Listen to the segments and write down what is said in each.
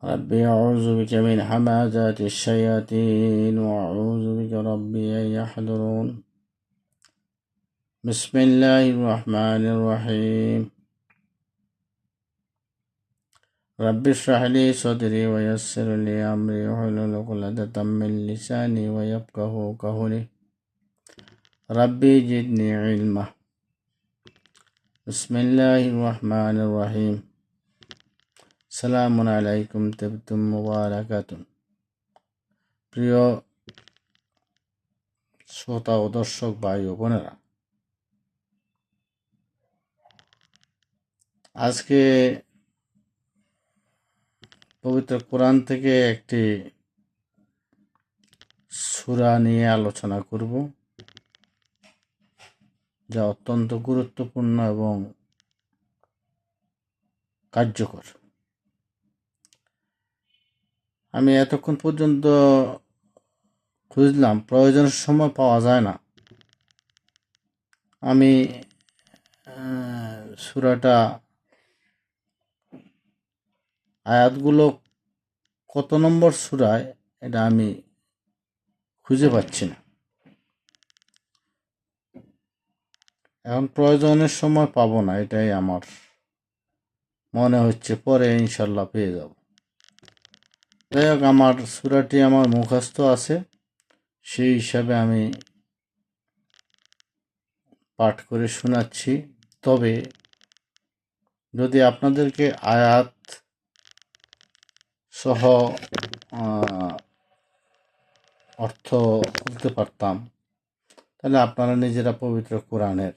ربي أعوذ بك من همزات الشياطين وأعوذ بك ربي أن يحضرون بسم الله الرحمن الرحيم رب اشرح لي صدري ويسر لي أمري واحلل عقدة من لساني ويفقهوا قولي ربي زدني علما بسم الله الرحمن الرحيم সালামুন আলাইকুম তিবতুম মুবারাকাতুন। প্রিয় শ্রোতা ও দর্শক ভাই ও বোনেরা, আজকে পবিত্র কোরআন থেকে একটি সূরা নিয়ে আলোচনা করব, যা অত্যন্ত গুরুত্বপূর্ণ এবং কার্যকর। আমি এতক্ষণ পর্যন্ত খুঁজলাম, প্রয়োজনের সময় পাওয়া যায় না। আমি সূরাটা আয়াতগুলো কত নম্বর সূরায় এটা আমি খুঁজে পাচ্ছি না। এখন প্রয়োজনের সময় পাবো না, এটাই আমার মনে হচ্ছে, পরে ইনশাল্লাহ পেয়ে যাব। যাই হোক, আমার সূরাটি আমার মুখস্থ আছে, সেই হিসাবে আমি পাঠ করে শোনাচ্ছি। তবে যদি আপনাদেরকে আয়াত সহ অর্থ বলতে পারতাম, তাহলে আপনারা নিজেরা পবিত্র কোরআনের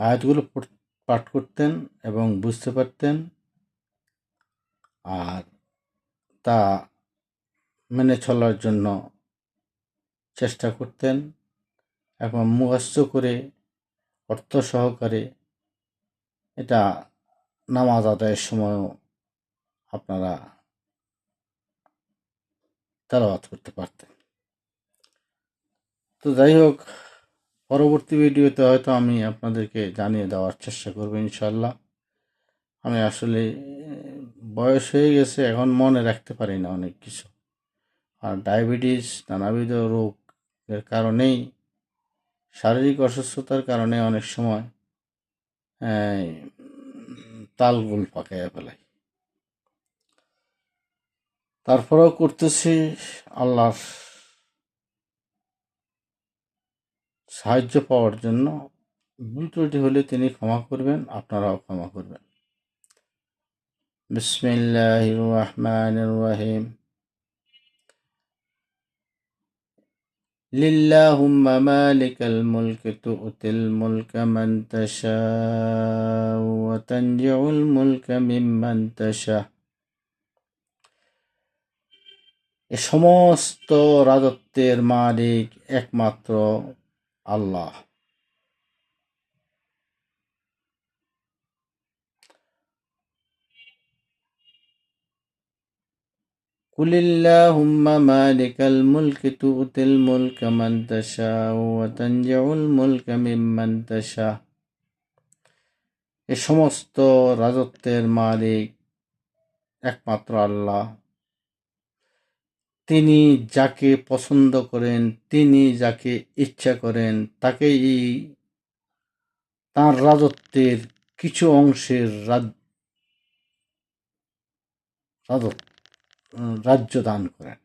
আয়াতগুলো পাঠ করতেন এবং বুঝতে পারতেন, আর তা মেনে চলার জন্য চেষ্টা করতেন এবং মুখস্থ করে অর্থ সহকারে এটা নামাজ আদায়ের সময়ও আপনারা তেলাওয়াত করতে পারতেন। তো যাই হোক, পরবর্তী ভিডিওতে হয়তো আমি আপনাদেরকে জানিয়ে দেওয়ার চেষ্টা করব ইনশাল্লাহ। আমি আসলে বয়স হয়ে গেছে, এখন মনে রাখতে পারি না অনেক কিছু, আর ডায়াবেটিস নানাবিধ রোগের কারণেই, শারীরিক অসুস্থতার কারণে অনেক সময় তালগোল পাকাইয়া ফেলাই। তারপরেও করতেছি আল্লাহর সাহায্য পাওয়ার জন্য। ভুল ত্রুটি হলে তিনি ক্ষমা করবেন, আপনারাও ক্ষমা করবেন। বিসমিল্লাহির রহমানির রহিম। লিল্লাহুম্মা মালিকাল মুলকি তু'তিল মুলকা মান তাশাউ ওয়া তানজিউল মুলকা মিম্মান তাশা। এ সমস্ত রাজত্বের মালিক একমাত্র আল্লাহ। কুলিল্লাহুম্মা মালিকাল মুলকি তু'তিল মুলকা মান তাশাউ ওয়া তানজিউল মুলকা মিম্মান তাশা। এ সমস্ত রাজত্বের মালিক একমাত্র আল্লাহ। তিনি যাকে পছন্দ করেন, তিনি যাকে ইচ্ছা করেন, তাকেই তাঁর রাজত্বের কিছু অংশের রাজ্য দান করেন।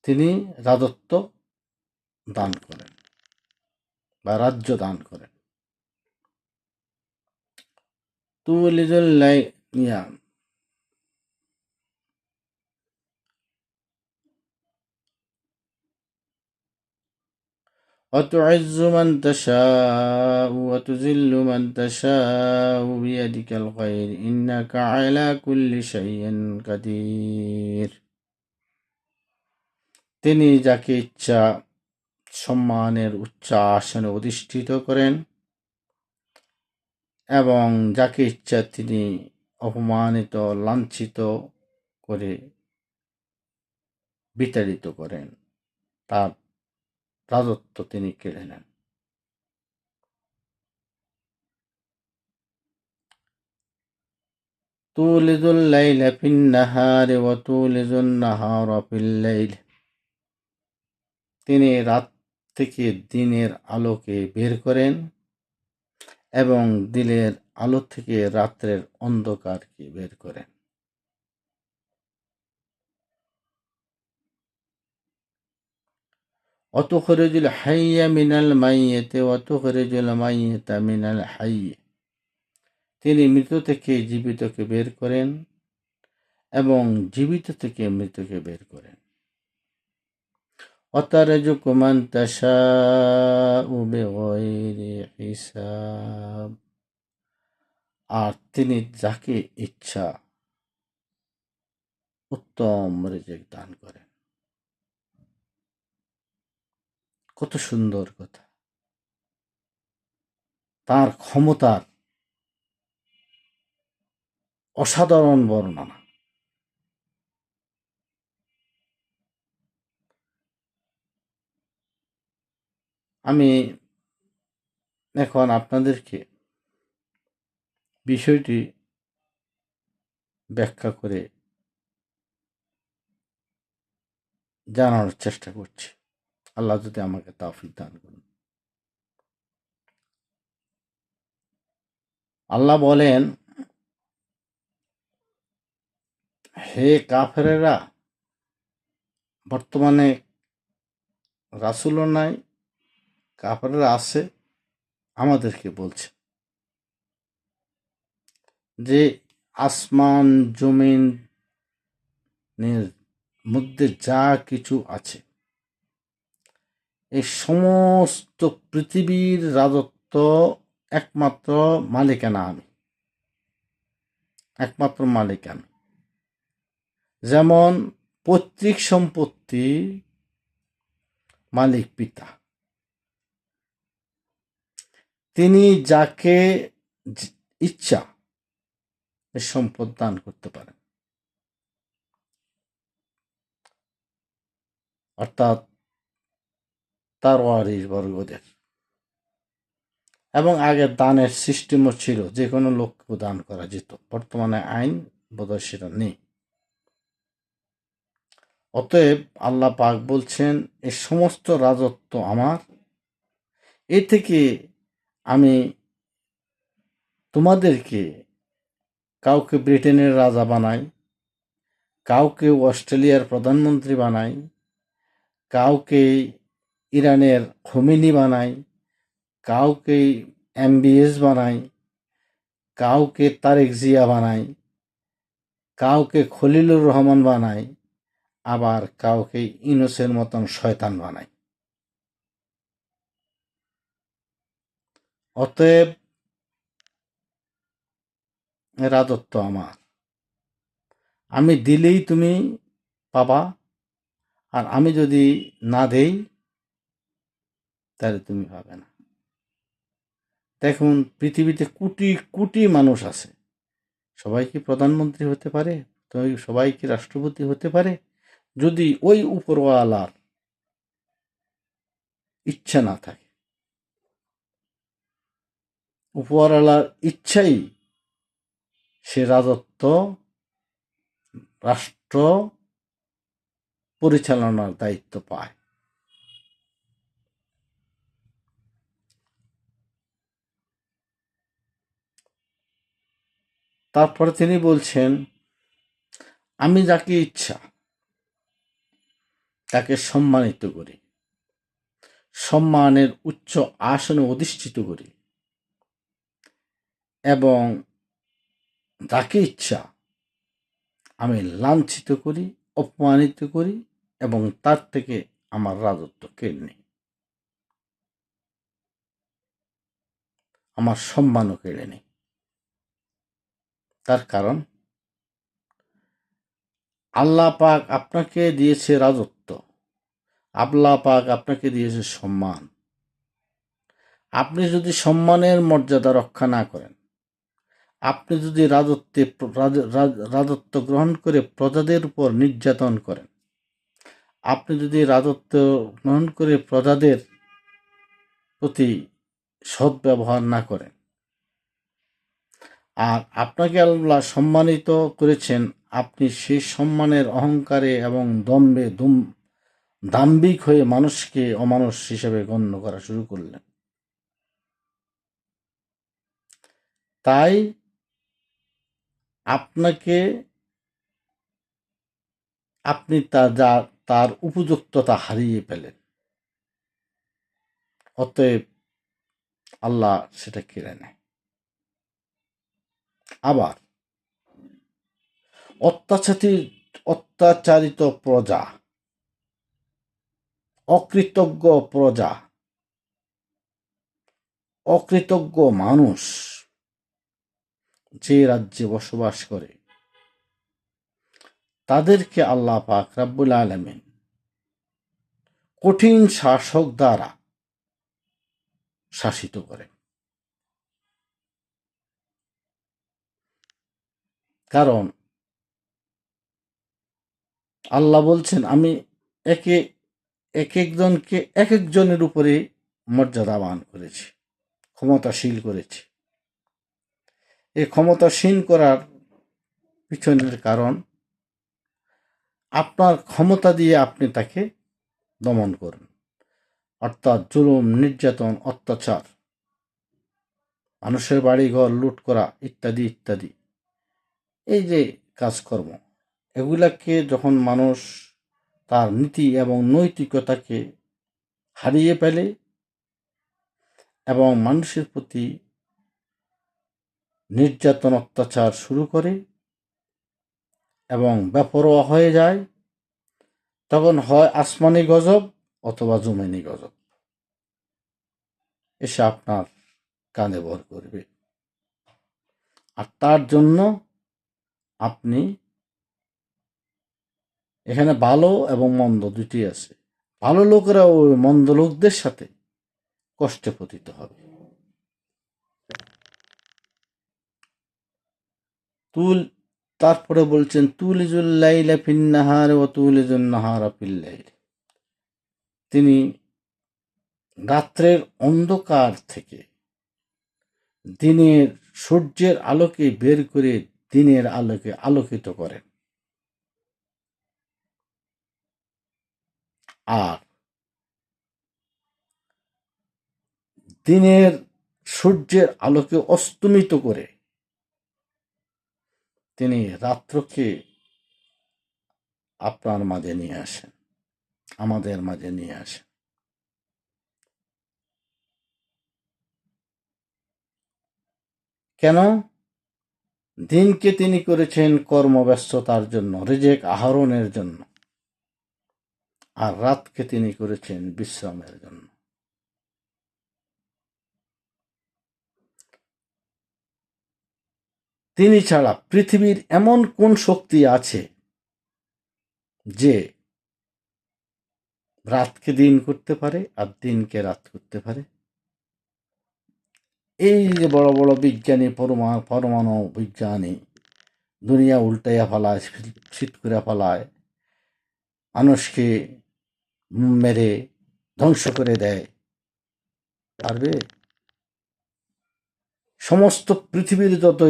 তিনি রাজত্ব দান করেন বা রাজ্য দান করেন। তুলিজুল লাইয়া وتعز من تشاء وتذل من تشاء بيدك الخير إنك على كل شيء قدير। তিনি যাকে ইচ্ছা সম্মানের উচ্চ আসনে অধিষ্ঠিত করেন এবং যাকে ইচ্ছা তিনি অপমানিত, লাঞ্ছিত করে বিতাড়িত করেন, তার রাজত্ব তিনি কেড়ে নেন। তুলিজুল লাইলা ফিন নাহারি ওয়া তুলিজুন নাহারা ফিল লাইল। তিনি রাত থেকে দিনের আলোকে বের করেন এবং দিনের আলো থেকে রাত্রের অন্ধকারকে বের করেন। অতুখরিজুল হাইয়া মিনাল মাইয়িতি ওয়া তুখরিজুল মাইয়িতা মিনাল হাইয়্যি। তিনি মৃত থেকে জীবিতকে বের করেন এবং জীবিত থেকে মৃতকে বের করেন। ওয়াতারযুকু মান তাশাউ বিগাইরি হিসাব। আর তিনি যাকে ইচ্ছা উত্তম রিজিক দান করেন। কত সুন্দর কথা! তার ক্ষমতার অসাধারণ বর্ণনা। আমি এখন আপনাদেরকে বিষয়টি ব্যাখ্যা করে জানানোর চেষ্টা করছি, আল্লাহ যদি আমাকে তৌফিক দান করেন। আল্লাহ বলেন, হে কাফেরেরা, বর্তমানে রাসূলও নাই, কাফেরেরা আছে, আমাদেরকে বলছে যে আসমান জমিনের মধ্যে যা কিছু আছে এই সমস্ত পৃথিবীর রাজত্ব একমাত্র মালিকানা আমি, একমাত্র মালিক আমি। যেমন পৈতৃক সম্পত্তি মালিক পিতা, তিনি যাকে ইচ্ছা এই সম্পদ দান করতে পারেন, অর্থাৎ তার ওয়ারিশ বর্গদের। এবং আগে দানের সিস্টেমও ছিল, যে কোনো লোককে দান করা যেত। বর্তমানে আইন বোধহয় সেটা নেই। অতএব আল্লাহ পাক বলছেন, এই সমস্ত রাজত্ব আমার। এ থেকে আমি তোমাদেরকে কাউকে ব্রিটেনের রাজা বানাই, কাউকে অস্ট্রেলিয়ার প্রধানমন্ত্রী বানাই, কাউকে ইরানের খোমেনি বানাই, কাউকে MBS বানাই, কাউকে তারেক জিয়া বানাই, কাউকে খলিলুর রহমান বানাই, আবার কাউকে ইউনূসের মতন শয়তান বানাই। অতএব রাজত্ব আমার। আমি দিলেই তুমি পাবা, আর আমি যদি না দেই তাহলে তুমি পাবে না। দেখুন, পৃথিবীতে কোটি কোটি মানুষ আছে, সবাই কি প্রধানমন্ত্রী হতে পারে? সবাই কি রাষ্ট্রপতি হতে পারে? যদি ওই উপরওয়ালার ইচ্ছা না থাকে। উপরওয়ালার ইচ্ছাই সে রাজত্ব, রাষ্ট্র পরিচালনার দায়িত্ব পায়। তারপরে তিনি বলছেন, আমি যাকে ইচ্ছা তাকে সম্মানিত করি, সম্মানের উচ্চ আসনে অধিষ্ঠিত করি, এবং যাকে ইচ্ছা আমি লাঞ্ছিত করি, অপমানিত করি, এবং তার থেকে আমার রাজত্ব কেড়ে নিই, আমার সম্মানও কেড়ে নিই। তার কারণ আল্লাহ পাক আপনাকে দিয়েছে রাজত্ব, আল্লাহ পাক আপনাকে দিয়েছে সম্মান। আপনি যদি সম্মানের মর্যাদা রক্ষা না করেন, আপনি যদি রাজত্ব গ্রহণ করে প্রজাদের উপর নির্যাতন করেন, আপনি যদি রাজত্ব গ্রহণ করে প্রজাদের প্রতি সদ্ব্যবহার না করেন, আর আপনাকে আল্লাহ সম্মানিত করেছেন, আপনি সেই সম্মানের অহংকারে এবং দম্ভে দাম্ভিক হয়ে মানুষকে অমানুষ হিসেবে গণ্য করা শুরু করলেন। তাই আপনাকে আপনি তার উপযুক্ততা হারিয়ে ফেলেন, অতএব আল্লাহ সেটা কেড়ে নেয়। আবার অত্যাচারিত প্রজা, অকৃতজ্ঞ প্রজা, অকৃতজ্ঞ মানুষ যে রাজ্যে বসবাস করে, তাদেরকে আল্লাহ পাক রব্বুল আলামিন কঠিন শাসক দ্বারা শাসিত করে। কারণ আল্লাহ বলছেন, আমি এক একজনকে এক একজনের উপরে মর্যাদাবান করেছি, ক্ষমতাশীল করেছি। এই ক্ষমতাসীন করার পিছনের কারণ, আপনার ক্ষমতা দিয়ে আপনি তাকে দমন করুন, অর্থাৎ জুলুম, নির্যাতন, অত্যাচার, মানুষের বাড়িঘর লুট করা ইত্যাদি ইত্যাদি, এই যে কাজকর্ম, এগুলাকে যখন মানুষ তার নীতি এবং নৈতিকতাকে হারিয়ে ফেলে এবং মানুষের প্রতি নির্যাতন অত্যাচার শুরু করে এবং বেপরোয়া হয়ে যায়, তখন হয় আসমানি গজব অথবা জমিনি গজব এসে আপনার কাঁধে ভর করবে। আর তার জন্য আপনি, এখানে ভালো এবং মন্দ দুটি আছে, ভালো লোকেরা ওই মন্দ লোকদের সাথে কষ্টে পতিত হবে। তারপরে বলছেন, তুলিজুল লাইলা ফিন নাহার ওয়া তুলিজুন নাহারা ফিল লাইল, তিনি রাত্রের অন্ধকার থেকে দিনের সূর্যের আলোকে বের করে দিনের আলোকে আলোকিত করেন। আর দিনের সূর্যের আলোকে অস্তমিত করে তিনি রাত্রকে আপনার মাঝে নিয়ে আসেন, আমাদের মাঝে নিয়ে আসেন। কেন? দিনকে তিনি করেছেন কর্মব্যস্ততার জন্য, রিজেক আহরণের জন্য, আর রাতকে তিনি করেছেন বিশ্রামের জন্য। তিনি ছাড়া পৃথিবীর এমন কোন শক্তি আছে যে রাতকে দিন করতে পারে আর দিনকে রাত করতে পারে? এই যে বড় বড় বিজ্ঞানী, পরমাণু বিজ্ঞানী দুনিয়া উল্টাইয়া ফেলায়, শীত করে ফেলায়, মানুষকে মেরে ধ্বংস করে দেয়, পারবে? সমস্ত পৃথিবীর যত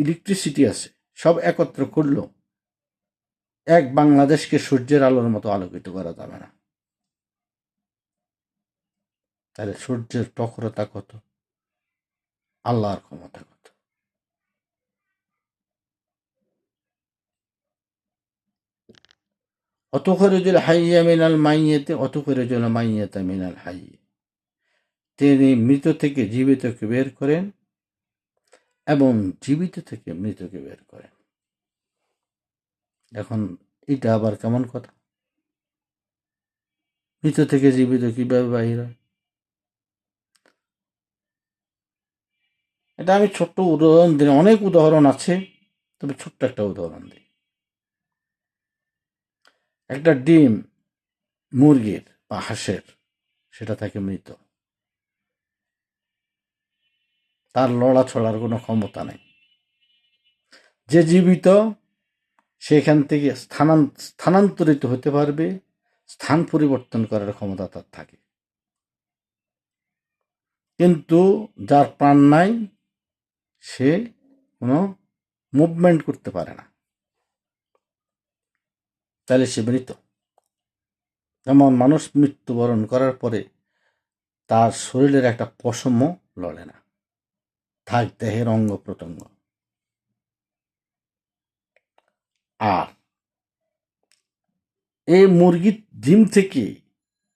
ইলেকট্রিসিটি আছে সব একত্র করলো, এক বাংলাদেশকে সূর্যের আলোর মতো আলোকিত করা যাবে না। তাহলে সূর্যের প্রখরতা কত, আল্লাহর ক্ষমতা কত। অতুখরিজুল হাইয়্যা মিনাল মাইয়্যিতি অতুখরিজুল মাইয়্যিতা মিনাল হাইয়্যি, তিনি মৃত থেকে জীবিতকে বের করেন এবং জীবিত থেকে মৃতকে বের করেন। এখন এটা আবার কেমন কথা? মৃত থেকে জীবিত কিভাবে বাহির হয়? এটা আমি ছোট্ট উদাহরণ দিই, অনেক উদাহরণ আছে, তবে ছোট্ট একটা উদাহরণ দিই। একটা ডিম মুরগির বা হাঁসের, সেটা থাকে মৃত, তার লড়াছড়ার কোনো ক্ষমতা নেই। যে জীবিত সেখান থেকে স্থানান্তরিত হতে পারবে, স্থান পরিবর্তন করার ক্ষমতা তার থাকে। কিন্তু যার প্রাণ নাই সে কোনো মুভমেন্ট করতে পারে না, তাহলে সে মৃত। যেমন মানুষ মৃত্যুবরণ করার পরে তার শরীরের একটা পশমও লড়ে না, থাক দেহের অঙ্গ প্রত্যঙ্গ। আর এই মুরগির ডিম থেকে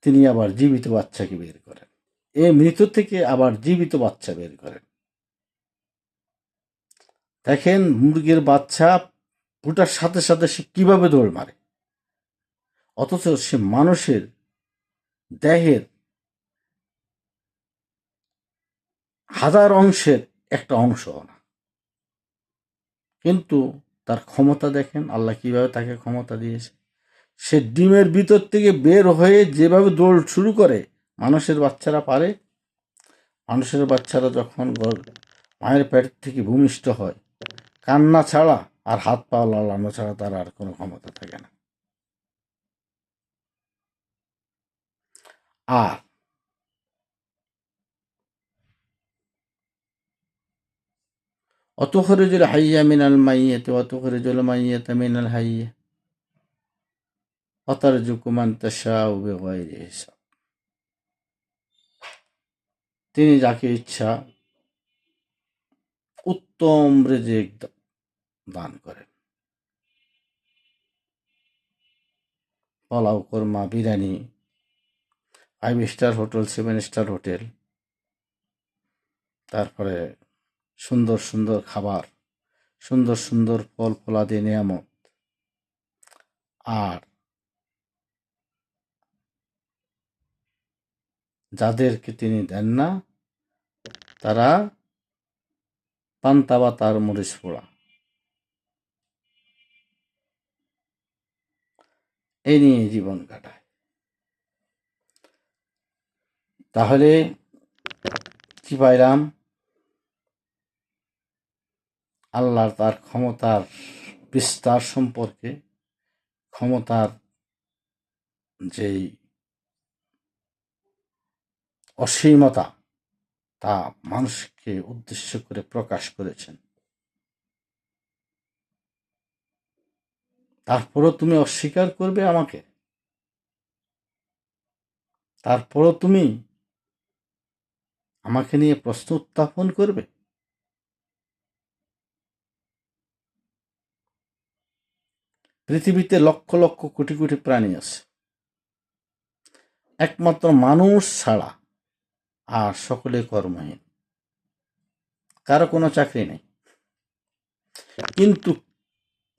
তিনি আবার জীবিত বাচ্চাকে বের করেন, এই মৃত থেকে আবার জীবিত বাচ্চা বের করেন। দেখেন মুরগির বাচ্চা ফুটার সাথে সাথে সে কিভাবে দৌড় মারে, অথচ সে মানুষের দেহের হাজার অংশের একটা অংশ না, কিন্তু তার ক্ষমতা দেখেন আল্লাহ কিভাবে তাকে ক্ষমতা দিয়েছে। সে ডিমের ভিতর থেকে বের হয়ে যেভাবে দৌড় শুরু করে, মানুষের বাচ্চারা পারে। মানুষের বাচ্চারা যখন মায়ের পেট থেকে ভূমিষ্ঠ হয়, কান্না ছাড়া আর হাত পা লালানো ছাড়া তার আর কোনো ক্ষমতা থাকে না। আর অতুখরিজুল হাইয়া মিনাল মাইয়াতি ওয়া তুখরিজুল মাইয়াতা মিনাল হাইয়া ওয়া তারযুকু মান তাশাউ বিগাইরি হিসাব। তিনি যাকে ইচ্ছা উত্তম রিজিক দান করেন। Pulao, korma, biryani, 5 star hotel, 7 star hotel, তারপরে সুন্দর সুন্দর খাবার, সুন্দর সুন্দর ফল ফলাদি নিয়ামত। আর যাদেরকে তিনি দেন না তারা পান্তা বা তার মরিচ পোড়া, এই নিয়ে জীবন কাটায়। তাহলে কি পাইলাম? আল্লাহর তার ক্ষমতার বিস্তার সম্পর্কে, ক্ষমতার যেই অসীমতা তা মানুষকে উদ্দেশ্য করে প্রকাশ করেছেন। তারপরও তুমি অস্বীকার করবে আমাকে, তারপরও তুমি আমাকে নিয়ে প্রশ্ন উত্থাপন করবে। পৃথিবীতে লক্ষ লক্ষ কোটি কোটি প্রাণী আছে, একমাত্র মানুষ ছাড়া আর সকলে কর্মহীন, কারো কোনো চাকরি নেই, কিন্তু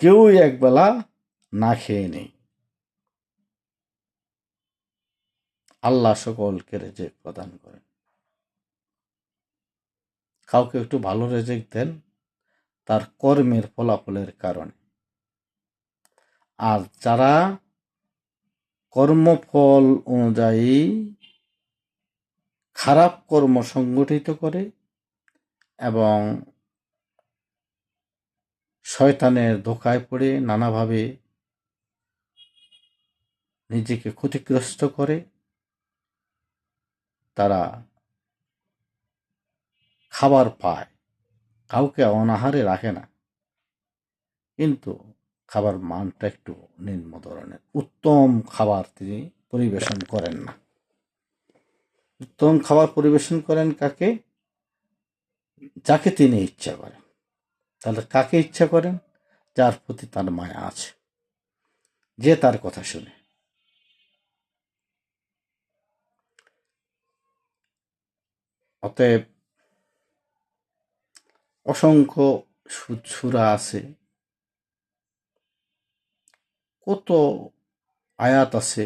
কেউই একবেলা না খেয়ে নেই। আল্লাহ সকলকে রেজেক প্রদান করেন, কাউকে একটু ভালো রেজেক দেন তার কর্মের ফলাফলের কারণে। আর যারা কর্মফল অনুযায়ী খারাপ কর্ম সংগঠিত করে এবং শয়তানের ধোঁকায় পড়ে নানাভাবে নিজেকে ক্ষতিগ্রস্ত করে, তারা খাবার পায়, কাউকে অনাহারে রাখে না, কিন্তু খাবার মানটা একটু নিম্ন ধরনের, উত্তম খাবার তিনি পরিবেশন করেন না। উত্তম খাবার পরিবেশন করেন কাকে? যাকে তিনি ইচ্ছা করেন। তাহলে কাকে ইচ্ছা করেন? যার প্রতি তার মায়া আছে, যে তার কথা শুনে। অতএব অসংখ্য সূরা আছে, কত আয়াত আছে,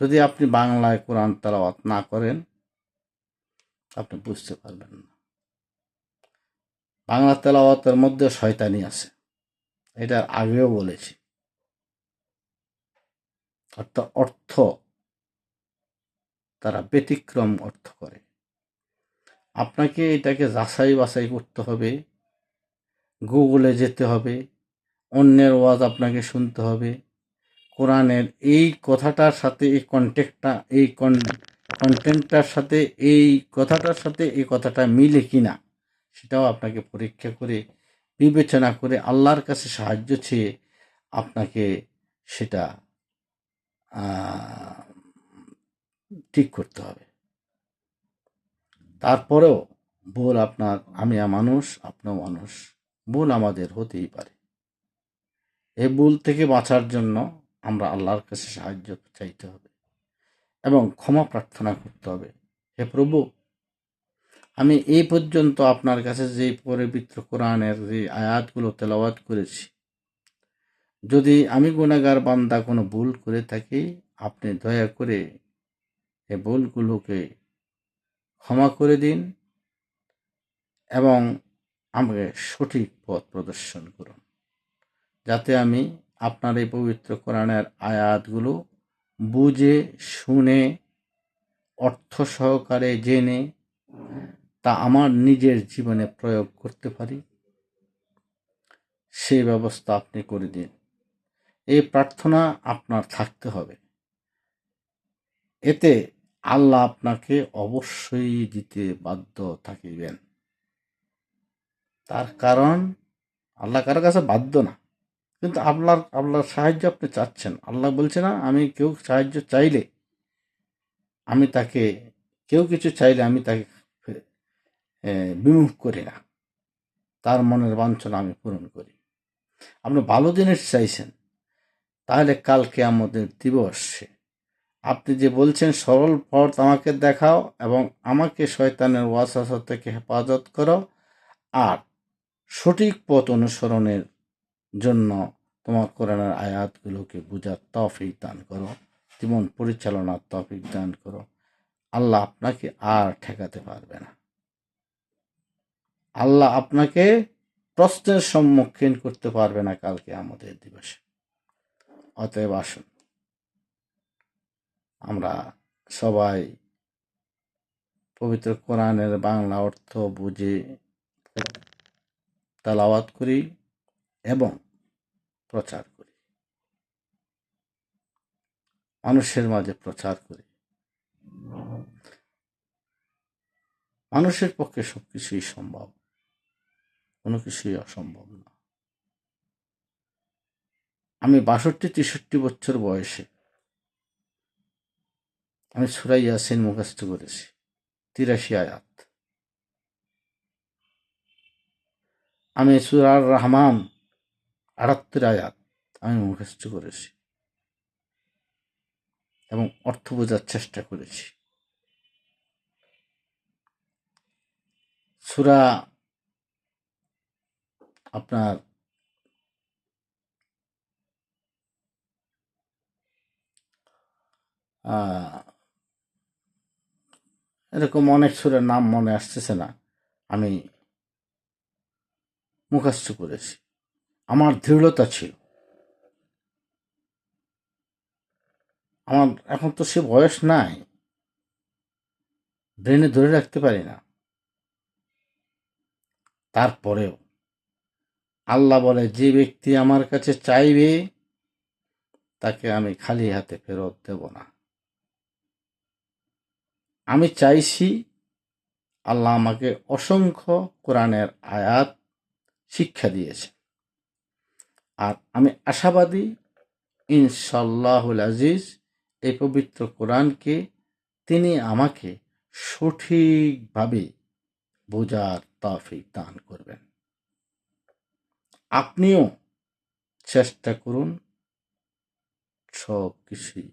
যদি আপনি বাংলায় কোরআন তেলাওয়াত না করেন আপনি বুঝতে পারবেন না। বাংলা তেলাওয়াতের মধ্যে শয়তানি আছে, এটার আগেও বলেছি। অর্থাৎ অর্থ তারা ব্যতিক্রম অর্থ করে। আপনাকে এটাকে যাচাই বাছাই করতে হবে, গুগলে যেতে হবে, অন্যের ওয়াজ আপনাকে শুনতে হবে, কোরআনের এই কথাটার সাথে এই কন্টেক্টটা, এই কন্টেন্টটার সাথে এই কথাটার সাথে এই কথাটা মিলে কিনা সেটাও আপনাকে পরীক্ষা করে বিবেচনা করে আল্লাহর কাছে সাহায্য চেয়ে আপনাকে সেটা ঠিক করতে হবে। তারপরেও ভুল আপনার, আমি মানুষ, আপনিও মানুষ, ভুল আমাদের হতেই পারে। এই ভুল থেকে বাঁচার জন্য আমরা আল্লাহর কাছে সাহায্য চাইতে হবে এবং ক্ষমা প্রার্থনা করতে হবে। হে প্রভু, আমি এই পর্যন্ত আপনার কাছে যে পবিত্র কোরআনের যে আয়াতগুলো তেলাওয়াত করেছি, যদি আমি গুনাহগার বান্দা কোনো ভুল করে থাকি, আপনি দয়া করে এই ভুলগুলোকে ক্ষমা করে দিন এবং আমাকে সঠিক পথ প্রদর্শন করুন, যাতে আমি আপনার এই পবিত্র কোরআনের আয়াতগুলো বুঝে শুনে অর্থ সহকারে জেনে তা আমার নিজের জীবনে প্রয়োগ করতে পারি, সেই ব্যবস্থা আপনি করে দিন। এই প্রার্থনা আপনার থাকতে হবে। এতে আল্লাহ আপনাকে অবশ্যই দিতে বাধ্য থাকিবেন। তার কারণ আল্লাহ কারো কাছে বাধ্য না, কিন্তু আল্লাহর সাহায্য আপনি চাচ্ছেন। আল্লাহ বলছে না, আমি কেউ সাহায্য চাইলে আমি তাকে, কেউ কিছু চাইলে আমি তাকে বিমুখ করি না, তার মনের বাঞ্ছনা আমি পূরণ করি। আপনি ভালো জিনিস চাইছেন, তাহলে কালকে আমাদের দিবসে আপনি যে বলছেন সরল পথ আমাকে দেখাও এবং আমাকে শয়তানের ওয়াসওয়াসা থেকে হেফাজত করো, আর সঠিক পথ অনুসরণের জন্য তোমার কোরআনের আয়াতগুলোকে বুঝার তৌফিক দান করো, জীবন পরিচালনার তৌফিক দান করো। আল্লাহ আপনাকে আর ঠেকাতে পারবে না। আল্লাহ আপনাকে প্রশ্নের সম্মুখীন করতে পারবে না কালকে আমাদের দিবসে। অতএব আসুন আমরা সবাই পবিত্র কোরআনের বাংলা অর্থ বুঝে তেলাওয়াত করি এবং প্রচার করি, মানুষের মাঝে প্রচার করি। মানুষের পক্ষে সবকিছুই সম্ভব, কোনো কিছুই অসম্ভব না। আমি ৬২-৬৩ বছর বয়সে আমি সূরা ইয়াসিন মুখস্থ করেছি, ৮৩ আয়াত। আমি সূরা আর রহমান ৭৮ আয়াত আমি মুখস্থ করেছি এবং অর্থ বোঝার চেষ্টা করেছি। সূরা আপনার এরকম অনেক সূরার নাম মনে আসতেছে না, আমি মুখস্থ করেছি। আমার দৃঢ়তা ছিল। আমার এখন তো সে বয়স নাই, ব্রেনে ধরে রাখতে পারি না। তারপরেও আল্লাহ বলে, যে ব্যক্তি আমার কাছে চাইবে তাকে আমি খালি হাতে ফেরত দেব না। আমি চাইছি, আল্লাহ আমাকে অসংখ্য কোরআনের আয়াত শিক্ষা দিয়েছে, আর আমি আশাবাদী ইনশাল্লাহুল আজিজ এই পবিত্র কোরআনকে তিনি আমাকে সঠিকভাবে বোঝার তৌফিক দান করবেন। আপনিও চেষ্টা করুন, সব কিছুই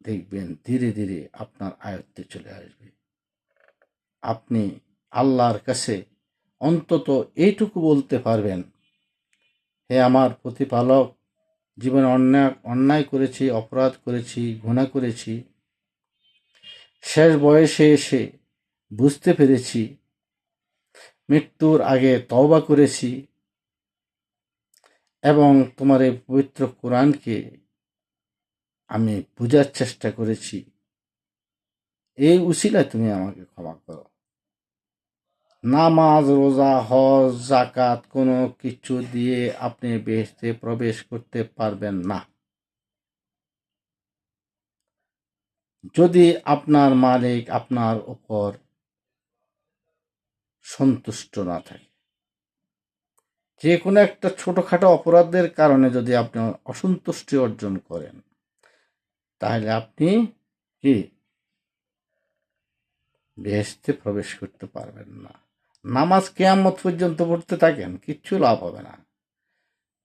দেখবেন ধীরে ধীরে আপনার আয়ত্তে চলে আসবে। আপনি আল্লাহর কাছে অন্তত এইটুকু বলতে পারবেন, হে আমার প্রতিপালক, জীবনে অন্যায় করেছি, অপরাধ করেছি, গুনাহ করেছি, শেষ বয়সে এসে বুঝতে পেরেছি, মৃত্যুর আগে তওবা করেছি এবং তোমার এই পবিত্র কোরআনকে আমি বুঝার চেষ্টা করেছি। এই উসিলায় তুমি আমাকে ক্ষমা করো। নামাজ, রোজা, হজ, যাকাত কোনো কিছু দিয়ে আপনি বেহেশতে প্রবেশ করতে পারবেন না। যদি আপনার মালিক আপনার উপর সন্তুষ্ট না থাকে, যে কোনো একটা ছোটোখাটো অপরাধের কারণে যদি আপনি অসন্তুষ্টি অর্জন করেন, তাহলে আপনি কি বেহেশতে প্রবেশ করতে পারবেন না। নামাজ কিয়ামত পর্যন্ত পড়তে থাকেন, কিচ্ছু লাভ হবে না।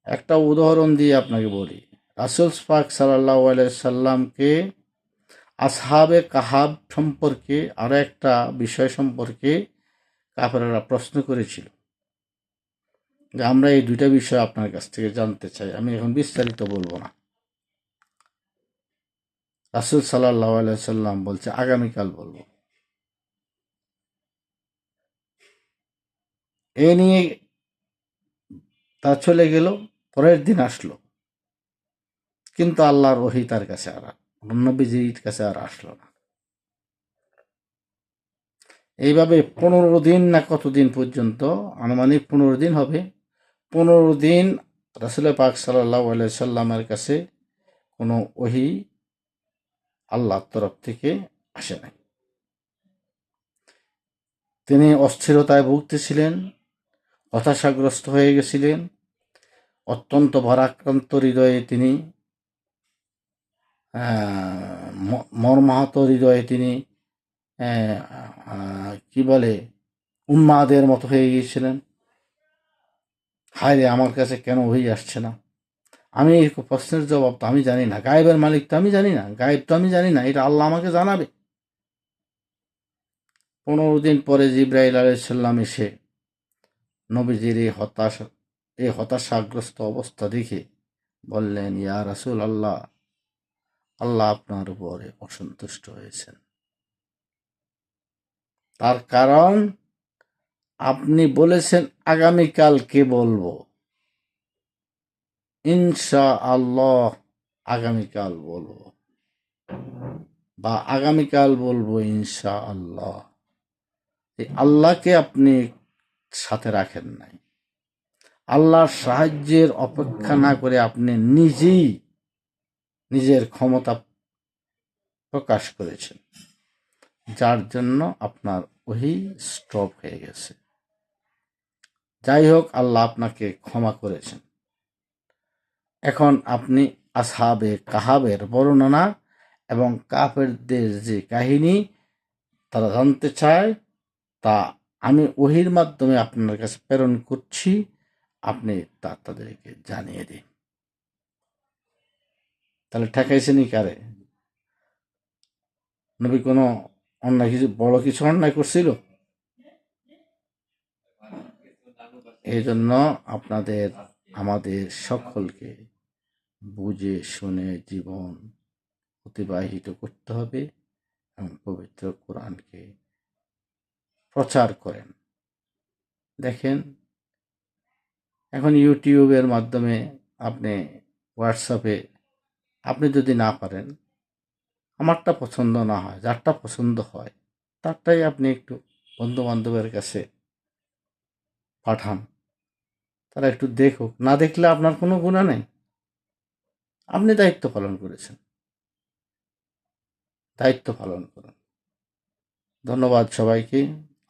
একটা উদাহরণ দিয়ে আপনাকে বলি, রাসূল পাক সাল্লাল্লাহু আলাইহি সাল্লামকে আসহাবে কাহাব সম্পর্কে আরো একটা বিষয় সম্পর্কে কাফেররা প্রশ্ন করেছিল, যে আমরা এই দুইটা বিষয় আপনার কাছ থেকে জানতে চাই। আমি এখন বিস্তারিত বলবো না। রাসূল সাল্লাল্লাহু আলাইহি সাল্লাম বলছে আগামীকাল বলবো। এই নিয়ে তা চলে গেল, পরের দিন আসলো, কিন্তু আল্লাহর ওহী তার কাছে আর নবীজির কাছে আর আসলো না। এইভাবে 15 দিন না কতদিন পর্যন্ত, আনুমানিক 15 দিন হবে, 15 দিন রাসূল পাক সাল্লাল্লাহু আলাইহি সাল্লামের কাছে কোনো ওহী আল্লাহর তরফ থেকে আসে নাই। তিনি অস্থিরতায় ভুগতেছিলেন, হতাশাগ্রস্ত হয়ে গেছিলেন, অত্যন্ত ভারাক্রান্ত হৃদয়ে তিনি মর্মাহত হৃদয়ে তিনি কি বলে উন্মাদের মতো হয়ে গিয়েছিলেন। হায় রে, আমার কাছে কেন ওহী আসছে না? আমি এই প্রশ্নের জবাব তো আমি জানি না, গায়েবের মালিক তো আমি জানি না, গায়েব তো আমি জানি না, এটা আল্লাহ আমাকে জানাবে। 15 দিন পরে জিবরাইল আলাইহিস সালাম এসে নবীজির এই হতাশাগ্রস্ত অবস্থা দেখে বললেন, ইয়া রাসূল আল্লাহ, আল্লাহ আপনার উপরে অসন্তুষ্ট হয়েছেন। তার কারণ আপনি বলেছেন আগামীকালকে বলবো, ইনশাআল্লাহ আগামীকাল বলবো, বা আগামীকাল বলবো ইনশাআল্লাহ। এই আল্লাহকে আপনি সাথে রাখেন নাই। আল্লাহর সাহায্যের অপেক্ষা না করে আপনি নিজেই নিজের ক্ষমতা প্রকাশ করেছেন, যার জন্য আপনার ওহী স্টপ হয়ে গেছে। যাই হোক, আল্লাহ আপনাকে ক্ষমা করেছেন। এখন আপনি আসহাবে কাহাবের বর্ণনা এবং কাফেরদের যে কাহিনী তারা জানতে চায়, তা আমি ওহীর মাধ্যমে আপনার কাছে প্রেরণ করছি, আপনি তা তাদেরকে জানিয়ে দিন। তাহলে ঠেকাইছেনি কারে? নবী কোনো অন্যায় কিছু, বড় কিছু অন্যায় করছিল? এই জন্য আমাদের সকলকে বুঝে শুনে জীবন অতিবাহিত করতে হবে এবং পবিত্র কোরআনকে প্রচার করেন। দেখেন, এখন ইউটিউবের মাধ্যমে আপনি হোয়াটসঅ্যাপে আপনি যদি না পারেন, আমারটা পছন্দ না হয়, যারটা পছন্দ হয় তারটাই আপনি একটু বন্ধু বান্ধবের কাছে পাঠান, তারা একটু দেখুক। না দেখলে আপনার কোনো গুনাহ নেই, আপনি দায়িত্ব পালন করেছেন, দায়িত্ব পালন করুন। ধন্যবাদ সবাইকে।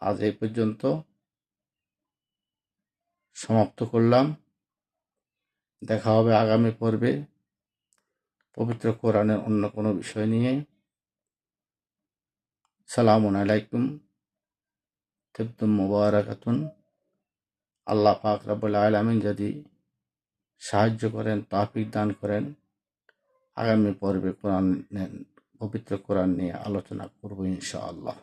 আজ এই পর্যন্ত সমাপ্ত করলাম। দেখা হবে আগামী পর্বে পবিত্র কোরআনের অন্য কোনো বিষয় নিয়ে। সালামুন আলাইকুম, তিবতুম মুবারাকাতুন। আল্লাহ পাক রব্বুল আলামিন যদি সাহায্য করেন, তৌফিক দান করেন, আগামী পর্বে পবিত্র কোরআন নিয়ে আলোচনা করব ইনশাআল্লাহ।